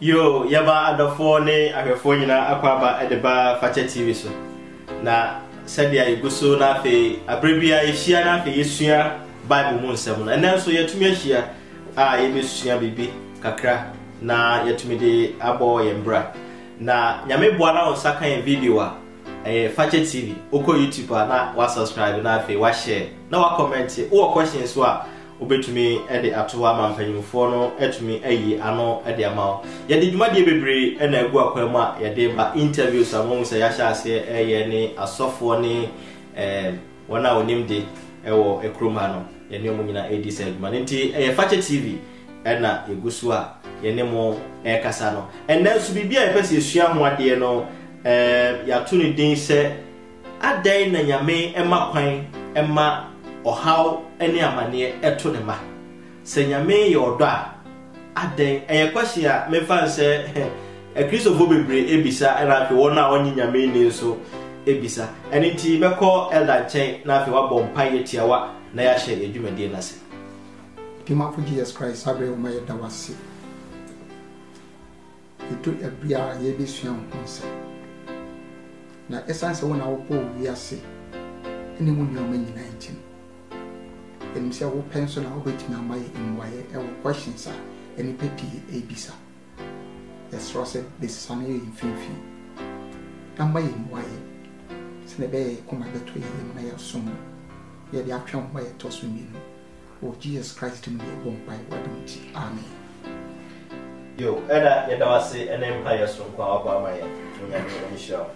Yo, yaba adofo ne ahwefo nyina akwaba edeba Fache TV so. Na sadia iguso na afi abrebia ehia na afi yesua Bible mu nsem no. Enanso yetumi ahia a yebesua bibi kakra na yetumi de abo yembra. Na nyame boa na onsa kan video a Fache TV oko YouTube na wa subscribe na afi wa share na wa comment wo questions so a obetumi ede atoa mampanyimfo no etumi ayi ano ede amawo yede dwumade bebre na agu akwam a yede ba interviews amon se ya hyase eye ne asofo ne wona onimde ewo ekroma no yene mo nyina edi se adwuma nti Fache TV na egusu a yene mo kasa no enne so bibia yepese esua ho ade no ya to ne din se adan na nyame emakwan ema ohaw ene amane eto ne ma se nyame ye odo a aden kwahye a me fan se Christopher bebre ebisa na afi wona onyi nyame ni so ebisa eni ti beko elder chen na afi wa bompa yetiawa na ya hye edwumade na se Pimafo Jesus Christ abre uma ye dawase eto ebia ye besua honse na essence wona wo po wiase ene mu nyoma nyina ntin and say who pencil now waiting on my in why questions are any petty abisa. Yes, Rosset, this sunny in Fifi. And my in why Snebe come at the tree in my soon. Yet the action by a toss with me. Oh, Jesus Christ to me, won't buy what don't you? Amen. Yo, Edda, Yadawasi, an empire from Kwabama, show.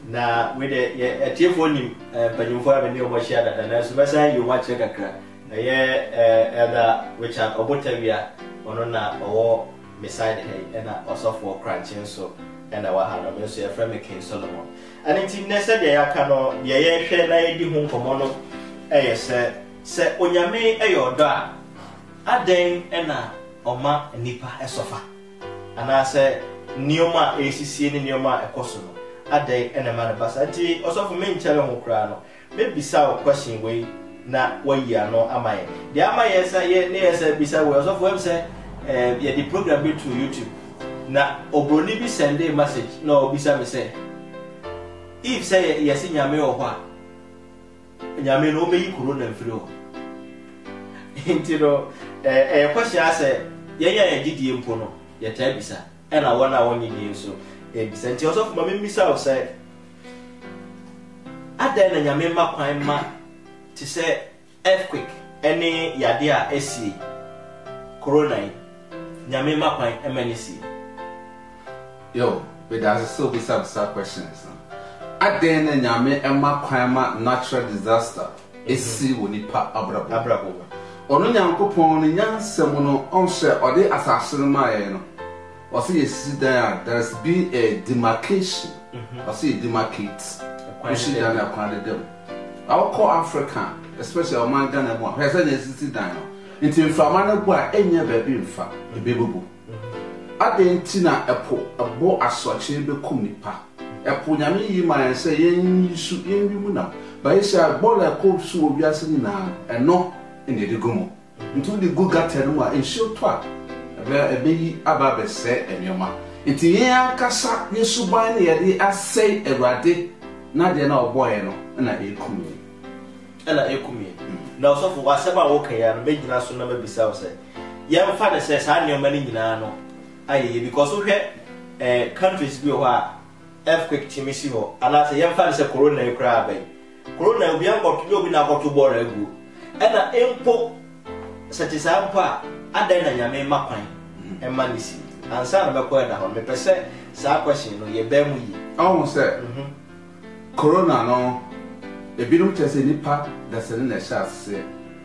Now, with a telephone, but you find a new machine, and as you watch a crack. Elder Richard Obotavia onona owo beside her and also for crunching so and our hand also a friend King Solomon and it nessa de yakano ye hwe na edi hu komo no se onyame eyodo a aden na oma nipa esofa ana se nioma esisie ne nioma ekoso no aden na ma basa ti also for me nchare ho kra no maybe say question we na waya no amaye the amaye say ye ne say bisa we also for him say ye the program be to YouTube na obroni bi send a message no bisa me say if say yes nyame o ho nyame no me yi corona mfiri ho intiro question say ye ye gidie mpo no ye ta bisa e na wona woni die so bisa nti also for me bisa o say ada na nyame makwan ma to say earthquake any yade a esi corona nyame makwan emanisi yo but there's still be some questions aden na nyame emakwan ma natural disaster esi wonipa abrabo ono nyankopon no nyansem no onhye ode asase no maye no o say esi dan there's be a demarcation o say demarcate push down the kwande dem our core Africa, especially among Ghana, has an existing dino. Until Flamana Gua, any baby in fact, a baby. I didn't tina a bow as such a becomipa. A punyami, my say, you should in you now. But it's a ball like cold so we are sitting now, and not in the gumo. Until the good got tenua in short twat. A baby ababe said, and your ma. Until ya cassa, you should buy the I say a radi, not the no boy, and I come. Ela ekumi na so for wasaba wo kan ya no megina so na mabisa wo say yam fa de say sa ne mani nyina no aye because wo hwe countries bi ho a earthquake timisi ho ala say yam fa de say corona e kra bai corona obi an koto obi na koto bora agu ena empo satisa mpo a adan na nyame makwan e manisi ansa na beko da ho me pese sa question no ye ba mu yi almost say corona no ebinum tese nipa da se na chance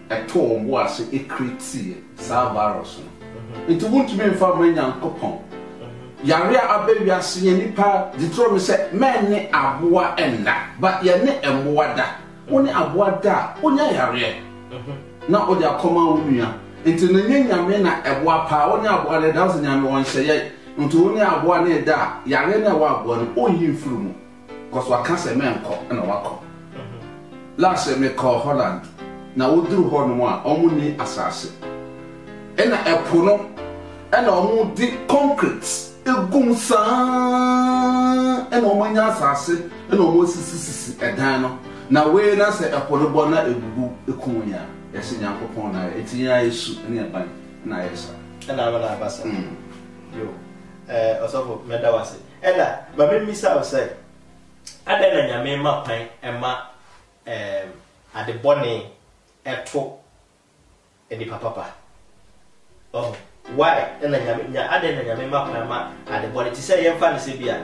eto ombo ase ekriti sa virus no nti wuntumi mfa manya nkopon yare abawia ase nipa ditro me se men ne aboa enda but ye ne emboa da woni aboa da onya yare na odi akoma wunua nti na nyanyame na eboa pa woni aboa da da nyame won hye nti woni aboa ne da yare na wa aboa no onyi mfuru mu cause wa kanse men ko na wakọ last year me call Holland na wodru ho no a omuni asase ena epo no ena omu di concrete egum san e no manya asase e no mo sisi edan no na we na se epolobo na egugu ekunya yesi Nyankopon na etinya Yesu ne eban na yesa na wala basa yo osofo medawase ela ba me misa o say ada na nyame mapan ema ade bone eto eni papa oh why ena nyame ada na nyame mapan ma ade bone ti say yemfa ne se bia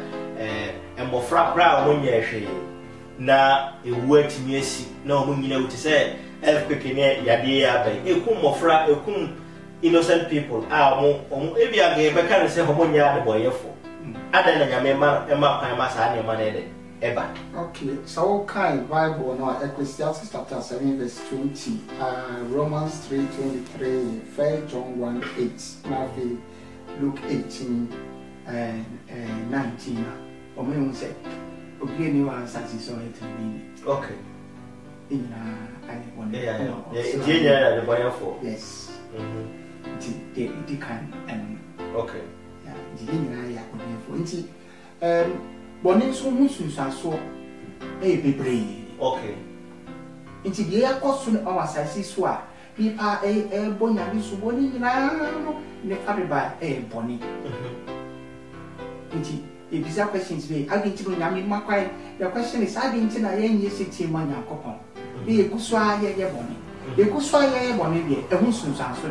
embofra bra o nya hwe na ewu atimi asi na o nyina wuti say earthquake ne yade ya ban ekum mofra ekum innocent people ebi aga be kan se homo nya ade boyefo ada na nyame ma pan ma sa ne ma na ede eba. Okay, so kind Bible now Ecclesiastes chapter 7 verse 20, Romans 3:23, 1 John 1:8, now Luke 18 and 19. Or me say, okay, you are satisfied to me. Okay. In I want the boy for. Yes. They can okay. Yeah, the Bonin so musu so bebre. Okay. Inti de yakosu our asase so a pipa bonya bi so boni nyina no ne fareba boni. Inti ebisa questions be agenti no nyame makwai the question is agenti na yen yesi tima Nyankopon. E kuso a ye boni. E kuso a ye boni de ehun sunsan so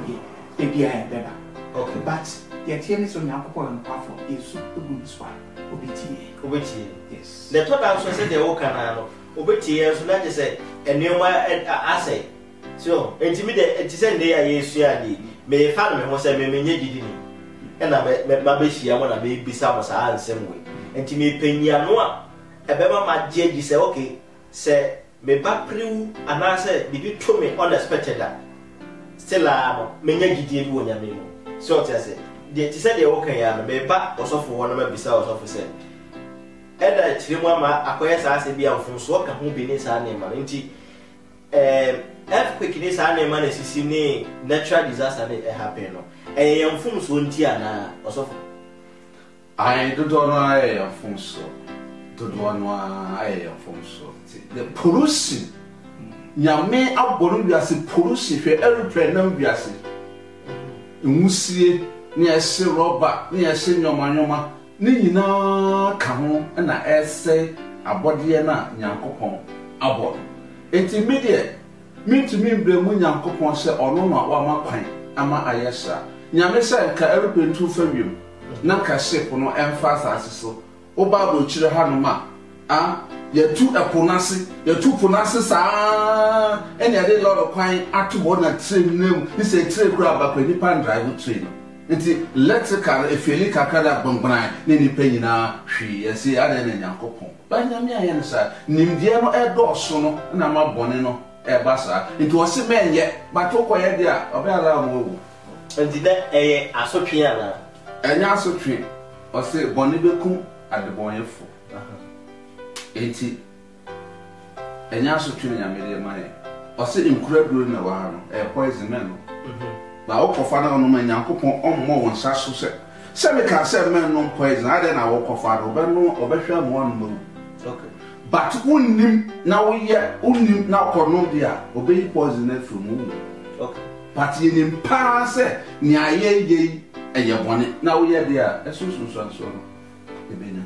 de bia beba. Okay. But the team so Nyankopon no kwafo esu egunso Obeti. Yes. The third answer said the Okana. Obeti, so that is a new assay. So, intimidate, it is a day I use Yadi. May find me was a many and I met my baby. I want to be some the same way. And to me, Penya Noa, a bema my judge say, okay, say, me back prew, and I said, did you told me unexpected that? Still, many did when you mean. So, I said. They said they okay and me back also for one of bisa also for say eda chirima ma akoya sa ase bia mfumso ka ho bi ni sa na ma nti earthquake ni sa na ma na sisi ni natural disaster ni happen no mfumso nti ana also I don't know I mfumso the pollution nyame abonu biase pollution hwe aeroplane na biase nmusie ni ese rubber ni ese nyoma ni nyina ka ho na ese abode na Nyankopon abo intermediate mintumi mbremu Nyankopon se ono no wa makwan ama ayesha nyame se ka aeroplane tu fawiem na ka ship no emfa asase so oba bo chire hanoma yatu ponase sa ene ade lord kwan atobo na train nem ni se train kura ba kwa ni pan drive train nti electrical efeli kakada bongbran ne ni panyina hwi yesi ade na Nyankopon ba nyame aye ne sa nimdie no edoso no na ma bone no eba sa nti o se menye ba to koye dia oba ara mo wu nti da asotwe ana enya asotwe o se bone bekum ade bonyefo enti enya asotwe nyame de mane o se incredible na wa no poison men no ba okofa na no Nyankopon ommo won saso se me ka se men no poison ade na okofa do be no obehwa mo no okay but unnim na wo ye unnim na kono dia obeyi poison na from okay but yinim pa se ni ayeye eye bone na wo ye dia esusu so no ebenya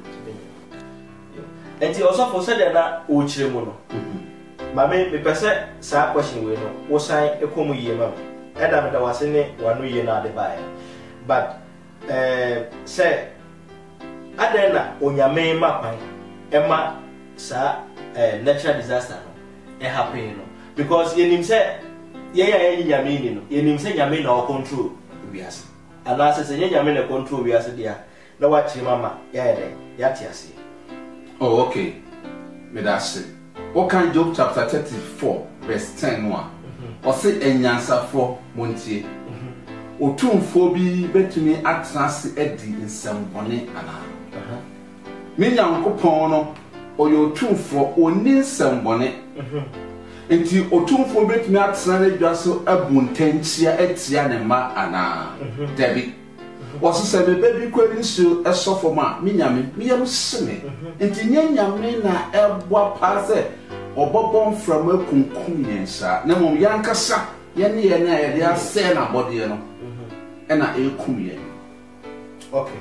enti also for said na o chire mu no ma me pese sa question we no wo san ekomu yie ma eda me da wase ne wanu yie na de bae but say adena onyame mapan ema sa natural disaster no happen no because yenim say ye nyame ni no yenim say nyame na o control wiase ana say nyame na control wiase dia na wa chire mama ya te ase. Oh, okay. Me that say. What can Job chapter 34 verse 10 no? Or say enyansafo montie. Otumfo bi betumi atrase edi nsembone ana. Me Nyankopon no oyo otumfo oni nsembone. Enti otumfo betumi atrase adwaso abuntantia etia ne ma ana. David was say me baby kwani so esofo ma me nyame me yam seme enti nyame na ebwa pa se obobon from akunkum yensa na mom yankasa ye ne ye na ye dia se na body no na ekum ye okay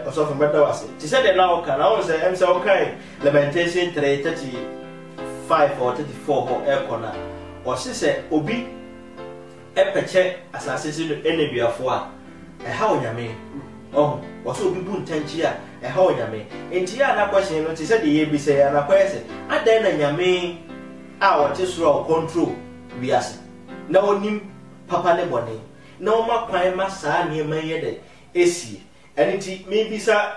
also from better was it said that now can I say am say okay Lamentation 3:35 or 34 or corner or she say obi epeche asase si no enebiafo a ha onyame oh was obi bu ntanchi a ha onyame enti ya na question no ti said ye bi say na kwese adan na nyame a wote soro control wiase na onim papa ne bone na o makwan ma saa ne ma ye de esi enti me bi sa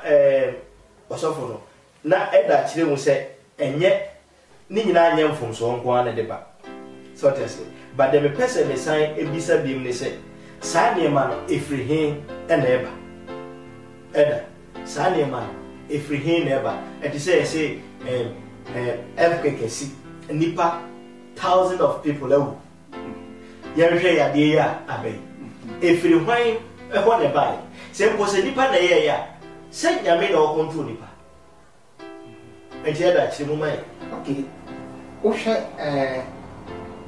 osofo no na eda kire mu se enye ni nyina anya mfomso nko ana de ba so tese but the person me sign ebisa bim ne se saa ne ma no efrihin na eba eda saa ne ma efrihin na eba enti say earthquake si nipa thousands of people ewu yɛhwɛ yade ya abai efiri hwan ɛhɔ ne bai sɛ mpo sɛ nipa na yɛ ya sɛ nyame na ɔkontrol nipa enti ɛda kyerɛ mu mai okay wohwɛ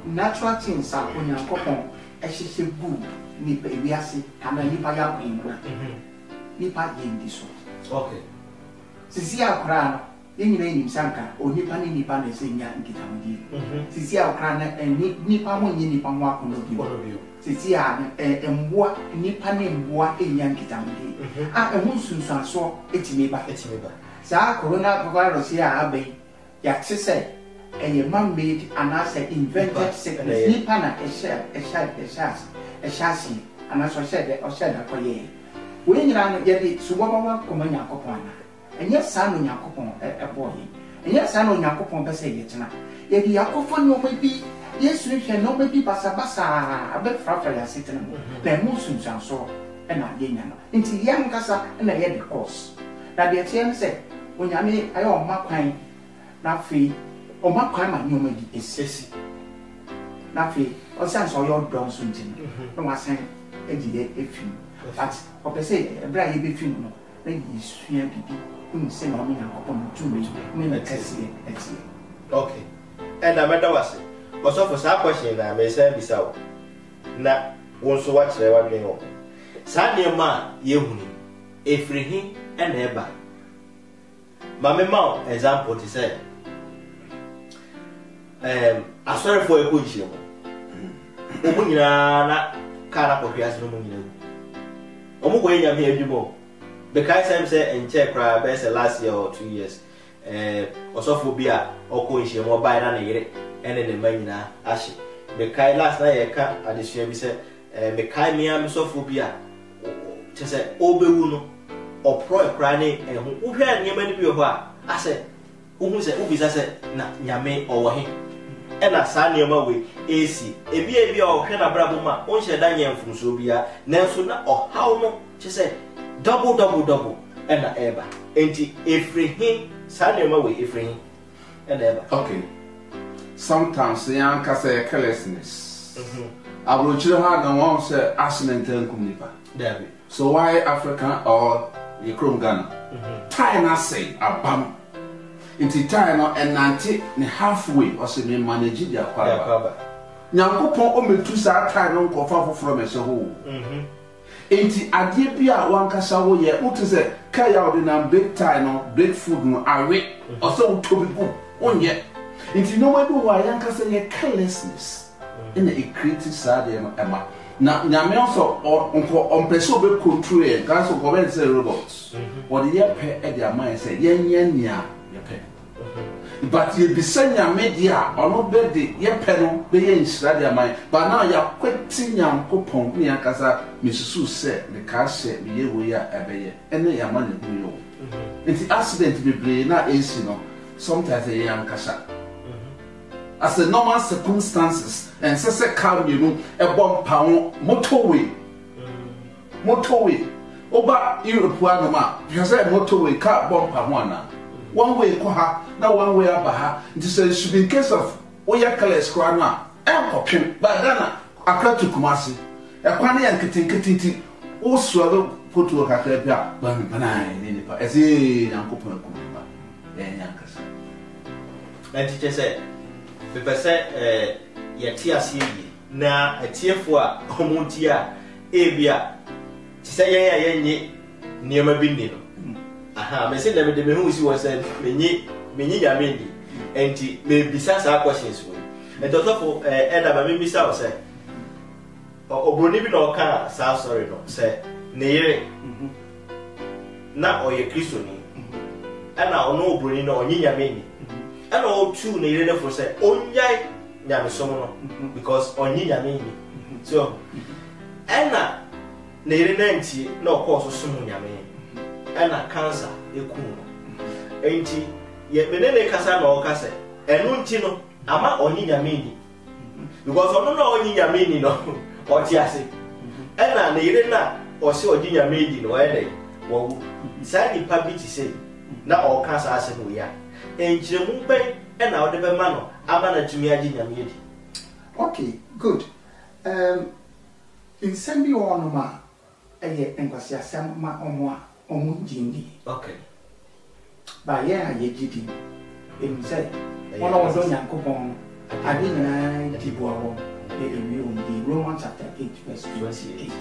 natural things a onyankopɔn ɛhyehyɛ gu nipa ewiase kana nipa yɛ akwan mu nipa yɛ ndi so okay sisi akora no yɛnyina nim sanka onipa ne nipa na ɛsɛ nya nkitamdi sisi akora na nipa mo nye nipa mo akono bi sisi a mboa nipa ne mboa enya nkitamdi a ɛho nsunsuaso etime ba saa coronavirus ya abai ya tse a man-made and as an invented sickness. Nipa a chassis, and as I said, for ye. When you ran yet, Suwama Comania Copana, and yes, son on Yakopon, a boy, and yes, son on Yakopon Bessayetna. Yet the Yakopon no may be, yes, we shall no maybe Bassa, a bit frafra sitting, then Muslims and so, and I gain into young Cassa and I had the course. That the attempt said, when I made I own my kind, not free. O ma kwa ma nyoma di esesi na fe o san so yo don so ntin no wa san ejide efim but o pe say ebra ye be film no na yi sua bibi un se na o me yakopon tumi me na kase eti okay and ameda wase also for sa question na me say bisa o na won so wa kire wa dwen o sa ne ma ye huni efrihin and eba ma me ma example ti say asore for eko nhie mo omo nyina na kana kofiase no mo nyina omo ko enya me adwumo because time say enche kra be say last year or 2 years osofo bi a oko nhie mo bai na yere ene ne ma nyina ahye because last na ye ka adesua bi say me kai me am sofo bi a che say obewu no opro kra ne ehu wo hwe anyema ni bi ho a ase wo hu say ubisa say na nyame owo he ena saa niema we esi ebi o hwe na brabo ma on hye da nya mfumso bia nanso na ohaw no che say double ena eba enti efrihin saa niema we efrihin ena eba okay sometimes yan ka say carelessness abrochire ha na won say accident en kumnipa David so why African or the Chrome Ghana tie na say abam inti tie no enante ne halfway o se me manage dia kwaba nyankopon o metu sa tie no nkofa foforo me se ho inti ade bia wankasa wo ye utu se ka ya odi na big tie no big food no awe o se utobi bu onye inti no we do wa yankasa ye carelessness in a creative side ema na nyame also onko ompeso be control e kan so ko be say robots what the ye pe e dia mind say yen nia ye pe but you be senya media ono be de ye pe no be ye nsira dia mind but now ya kweti nyankopon ni akasa misusu se me ka se me ye wo ya ebeye ene ya ma ne hu yo nti accident be bre na AC no sometimes ye yankasa as the normal circumstances and say car you know a bomb pound motorway over Europe one ma you say motorway car bomb pound one way ko ha na one way abaha it should be in case of oya colors ko na e kopim ba Ghana akra to Kumasi e kwane ya nketenketiti also put to a cacapia, banana, as a uncle Pumba, and Yankers. And teacher said, Pepper said, Yatia see na a tear for Homutia, Abia, say, ye, near my binding. Aha, I said, never the who was said, Mini Yamindi, and maybe some questions. And also for Edda, maybe so said. Obroni bi no ka sa sorry no say neyere na oye Kristo ni ana ono obroni no onyi nyame ni ana o tu neyere ne for say onyai nyame som no because onyi nyame ni so ana neyere na nti na okọ so som nyame ana cancer eku no enti ye menene kasa na o kasa enu nti no ama onyi nyame ni because ono na onyi nyame ni no Otiase. Ena na ire na ose oginya meji no ede wo sa ni pa bi ti say na o ka sa ase no ya enjiremu ben ena o de be ma no ama na tumi aginya meji. Okay, good. In semi ono ma eye enkwasi asem ma omo jindi. Okay. Ba ye a ye jidi. Em say ono wo do Nyankopon ade nyina dibo awo. In Romans chapter 8, verse 28.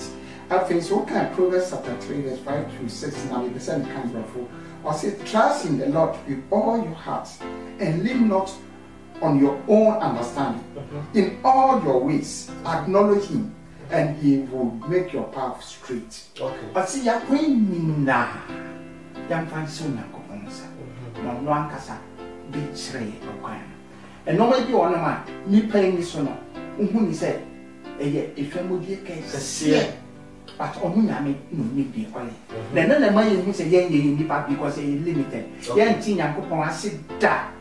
I think so. Can Proverbs chapter 3, verse 5 to 6. Now, the percent comes before. Or say, trust in the Lord with all your heart and lean not on your own understanding. In all your ways, acknowledge Him, and He will make your path straight. Okay. But see, you're going na. Young fan soon, no one casa be tray or and no maybe one man, me paying this or not. Who said, if you would be a case, but on Yami, no need be quiet. Then the money who say, Yang in the park because it's limited. Yang Tina Kupon, I said that.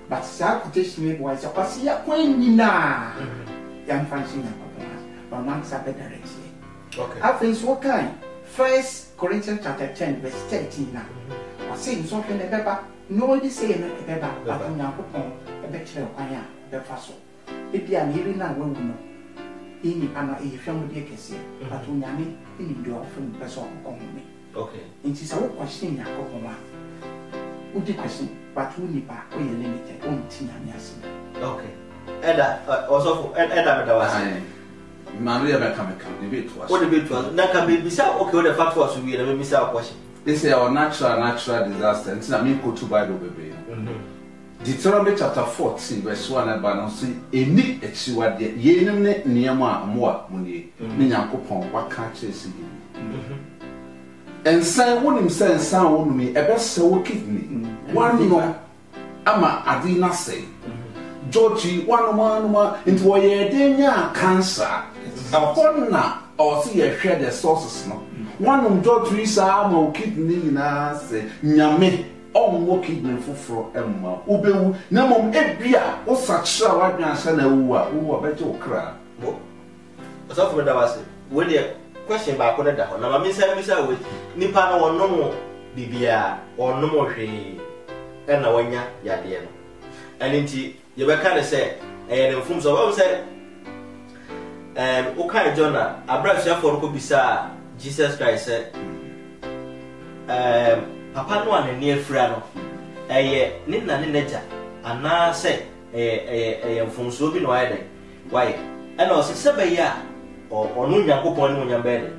But Sir quotation me was a see a queen na. Young fancy Kupon, but one Sabbath. Okay. I think so kind. 1 Corinthians chapter 10, verse 13 now. I say something a pepper, nobody say a pepper, but on Yakupon, a better fire, the fossil. If you are nearly now, one will know. In Anna, a family can but when Yami, in the often person come me. Okay. It is our question, Yakopoma. Would you question, but who need back or you limited on Tinamias? Okay. Edda, also for Edda, Maria become a bit to us. What a bit was that can be beside okay, what the fact was we have missed our question. This is our natural disaster, and I mean, go to Bible baby. Deuteronomy chapter 14, verse 1 and Banon see any echiwa de yenum niama moa muni ni Nyankopon waka chese yi. And say wonim say san wonumi ebe se wo kidney. One no ama adina say. Georgie one into wo de nya cancer. Upon na or see ye share the sources no. One Georgie sa ama kidney na say nyame Omo kidney fufuro emma obewu na mom ebia o sachira wadwansa na ewu a wo beje okra bo so for that was we the question ba ko da ho na ma misa we nipa na wonno mo bibia wonno mo hwe na wanya yade no aninti ye be ka de say ne mfum so ba say o kai Jonah abrasua for ko bisa Jesus Christ say Papa no an near frano. Nina Neja, and now say from Sobi no idea. Why? And also Sabaya or no Yakupon when you're better.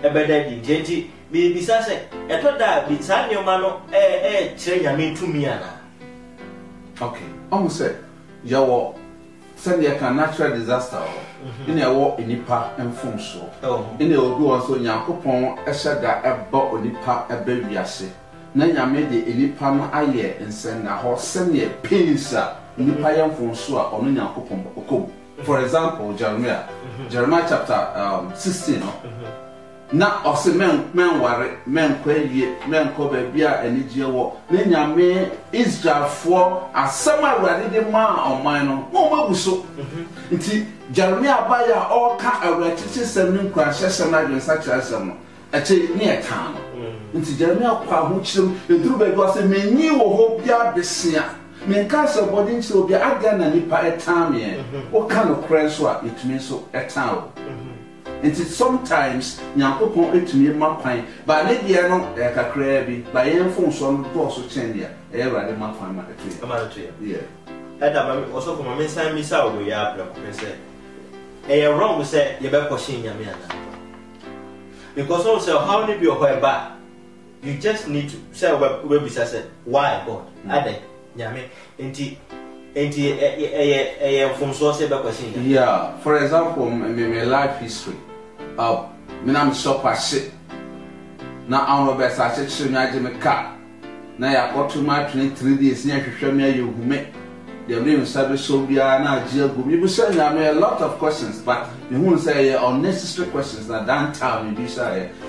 A better than Genji, be besides it. I thought that beside your mano, train I mean to me. Okay, almost said, Yaw send a natural disaster in a war in Nipa and Fonso. In the old also Yakupon, a shagga a boat on Nipa a baby yassi. Nanya made the Elipam aye and send a horse send a pinsa Nipayam Fonsoa or Nyankopon. For example, Jeremiah chapter 16. Now, also men worry, men cover beer and Nigeria. Nanya me Israel for a summer ready the man or mine. No, so. Jeremiah buy all kind of wretches, sending crashes and such as some. A near town. Into Jeremiah Quahuchum, the Druba was a menu of hope ya besia. Men castle boarding so be again and nipa a time. What kind of crash it means so a town? And sometimes Yankopon it me my pine, but maybe I know like a crabby, by any phone son boss or chandia, ever in my pine tree. Yeah. And I'm also from a miss and miss out with Yabra. A wrong say, you better pushing your man. Because also, how many people are back? You just need to say, well, said, why God? Ade, Yame, from source about question. Yeah, for example, my life history. I'm so shit. Now I'm a best I said, I did a car. Now I got to my 3 days near to show me you who make the living service so be now jail. You will say I made a lot of questions, but you won't say unnecessary questions that don't tell me this.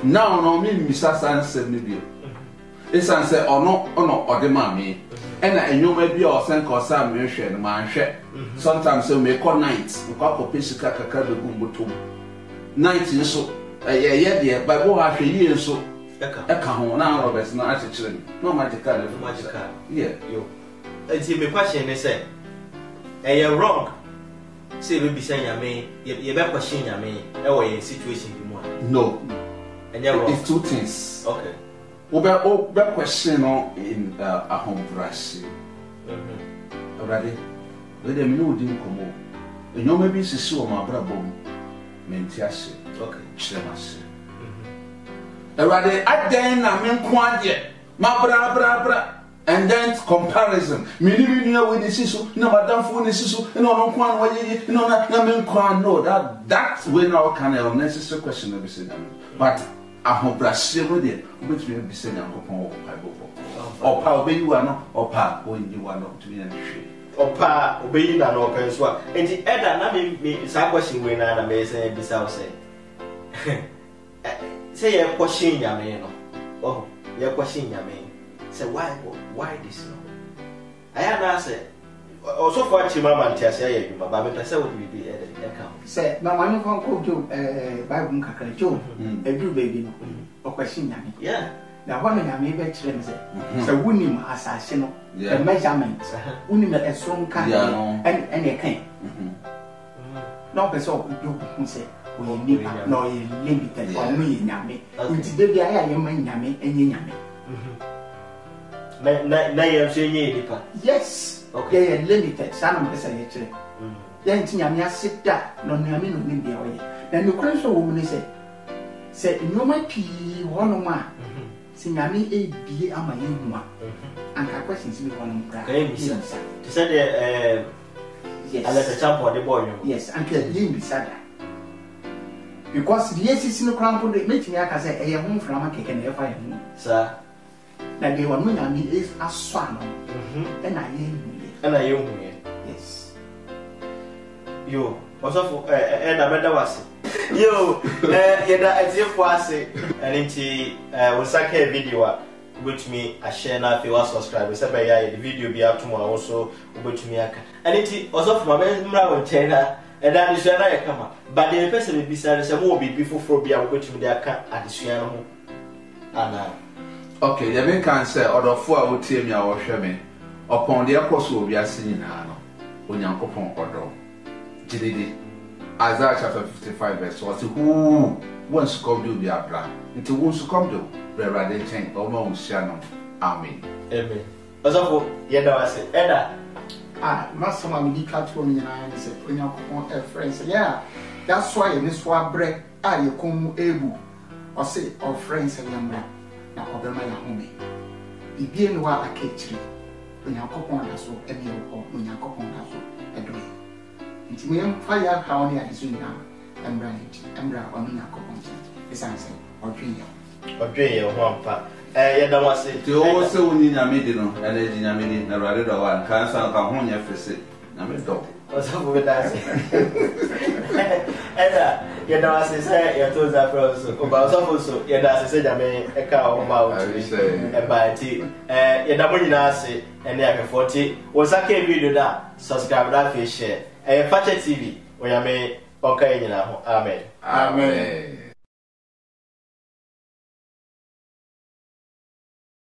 Now, no, me, Mr. Sanson, maybe. It's answer or no, or the mammy. And you may be or send or some mission, my share. Sometimes you may call nights, you call for Pisica Cacabum 19 so, yeah, dear, but what I years so. I come now, Robert's not actually no magical, yeah, you. It's a question, they say. You're wrong. Say, we be saying, I mean, you're better question, I mean, a situation you want. No, and you're wrong. It's 2 things. Okay. That question in a home brush. Already, let them know didn't come over. And you may be so my brother, Mentiasi. Okay, Chemasi. Already, I then I mean, quite my bra. And then comparison. Meaning, with this issue, no, Madame for this issue, no, no, that's when our kind of necessary question of the but I hope that she will be saying, or power obey you are not, or power when you are not to be an issue. Or power obey you and all kinds of. And the other, I mean, some question when I'm amazing, besides say, say a question, Yaman. Oh, your question, Yaman. Say why this no? I answer. Also for Chimama and Tiasia, but I say what we be at the account. Say, now I'm going to go to Bible Kakra Joe, a good baby, or question. Yeah. Now, one of my baby children say, so winning assassin, a measurement, winning a strong kind and a cane. No person who say, we need no limited or me, Yami. Until the day I am Yami and Yami. Yes, okay, limited. Some of the then Tiamia sit down, no Yami no India. Then the Christian woman say, no, my pea, one of my Sinyami a be a my one. And her questions be one of them. To say, yes, I let a champ or the boy. Yes, and to leave beside her. Because the yes is in the crown for the meeting, I can say, a home from a cake and a fire, sir. Now they were knowing me is a son, and I am. Yes. You also and I better was you, as if was it, and it was like a video with me. I share now if you are subscribed. The video be up tomorrow also with me. And it also from my member China, and that is where I come. But the person will be sad, some more be before for be able to me at the Shiano. And okay, the main can say, or the 4 would tell me our shaman upon the course will be a singing when you upon order. GDD Isaiah chapter 55 verse 1 who wants to come to be a plan into wants to come to where they change almost Shannon. Amen. Amen. Also, Yedawase, Edda. Master Mammy cut for me and I said, when you want a friend, yeah, that's why in this one break, you come able or say, or friends and young man. Now, over my home. Be being while I catch you when you cook on us or any or when you cook on us or a dream. It's me and fire how near is now. I'm running, on your cook on it's answer or dream. Or dream, one part. Yedawase. You also need a medium and a medium, a rather one cancer come home your visit. I'm a dog. What's up with that? Yedawase say, you told that also. About also, Yedawase said, I mean, a cow about and by tea. Yedamuni and there 40 was a video that subscribe that fish share. A Fatchet TV, where I may okay, you know, Amen. Amen.